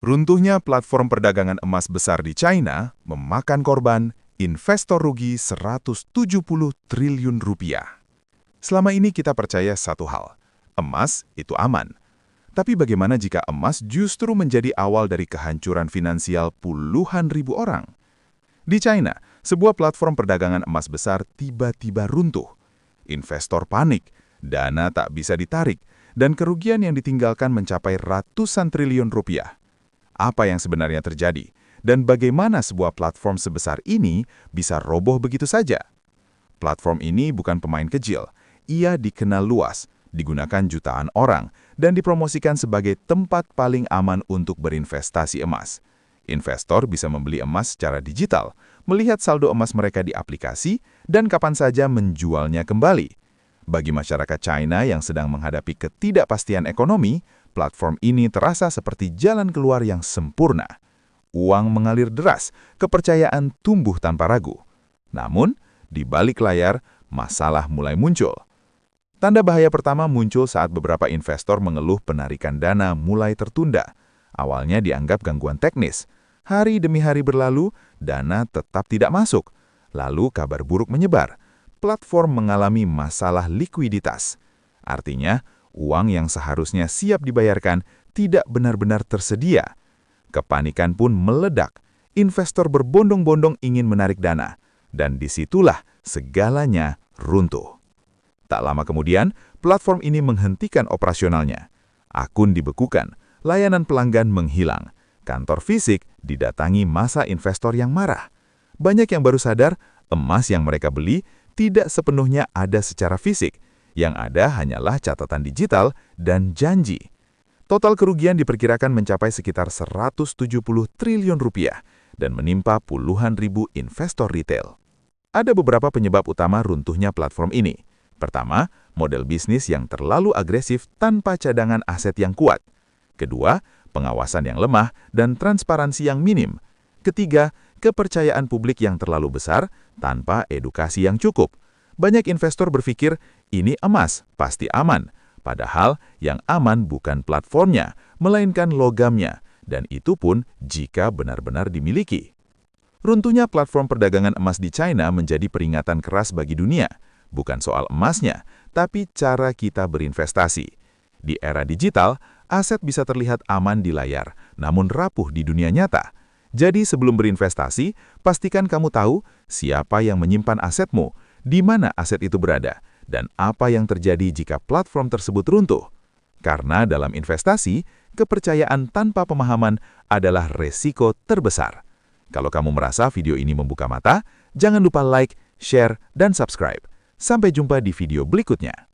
Runtuhnya platform perdagangan emas besar di China memakan korban, investor rugi 170 triliun rupiah. Selama ini kita percaya satu hal, emas itu aman. Tapi bagaimana jika emas justru menjadi awal dari kehancuran finansial puluhan ribu orang? Di China, sebuah platform perdagangan emas besar tiba-tiba runtuh. Investor panik, dana tak bisa ditarik, dan kerugian yang ditinggalkan mencapai ratusan triliun rupiah. Apa yang sebenarnya terjadi, dan bagaimana sebuah platform sebesar ini bisa roboh begitu saja? Platform ini bukan pemain kecil, ia dikenal luas, digunakan jutaan orang, dan dipromosikan sebagai tempat paling aman untuk berinvestasi emas. Investor bisa membeli emas secara digital, melihat saldo emas mereka di aplikasi, dan kapan saja menjualnya kembali. Bagi masyarakat China yang sedang menghadapi ketidakpastian ekonomi, platform ini terasa seperti jalan keluar yang sempurna. Uang mengalir deras, kepercayaan tumbuh tanpa ragu. Namun, di balik layar, masalah mulai muncul. Tanda bahaya pertama muncul saat beberapa investor mengeluh penarikan dana mulai tertunda. Awalnya dianggap gangguan teknis. Hari demi hari berlalu, dana tetap tidak masuk. Lalu kabar buruk menyebar. Platform mengalami masalah likuiditas. Artinya, uang yang seharusnya siap dibayarkan tidak benar-benar tersedia. Kepanikan pun meledak. Investor berbondong-bondong ingin menarik dana. Dan disitulah segalanya runtuh. Tak lama kemudian, platform ini menghentikan operasionalnya. Akun dibekukan, layanan pelanggan menghilang. Kantor fisik didatangi massa investor yang marah. Banyak yang baru sadar, emas yang mereka beli tidak sepenuhnya ada secara fisik. Yang ada hanyalah catatan digital dan janji. Total kerugian diperkirakan mencapai sekitar 170 triliun rupiah dan menimpa puluhan ribu investor retail. Ada beberapa penyebab utama runtuhnya platform ini. Pertama, model bisnis yang terlalu agresif tanpa cadangan aset yang kuat. Kedua, pengawasan yang lemah dan transparansi yang minim. Ketiga, kepercayaan publik yang terlalu besar tanpa edukasi yang cukup. Banyak investor berpikir, ini emas, pasti aman. Padahal yang aman bukan platformnya, melainkan logamnya. Dan itu pun jika benar-benar dimiliki. Runtuhnya platform perdagangan emas di China menjadi peringatan keras bagi dunia. Bukan soal emasnya, tapi cara kita berinvestasi. Di era digital, aset bisa terlihat aman di layar, namun rapuh di dunia nyata. Jadi sebelum berinvestasi, pastikan kamu tahu siapa yang menyimpan asetmu, di mana aset itu berada, dan apa yang terjadi jika platform tersebut runtuh. Karena dalam investasi, kepercayaan tanpa pemahaman adalah resiko terbesar. Kalau kamu merasa video ini membuka mata, jangan lupa like, share, dan subscribe. Sampai jumpa di video berikutnya.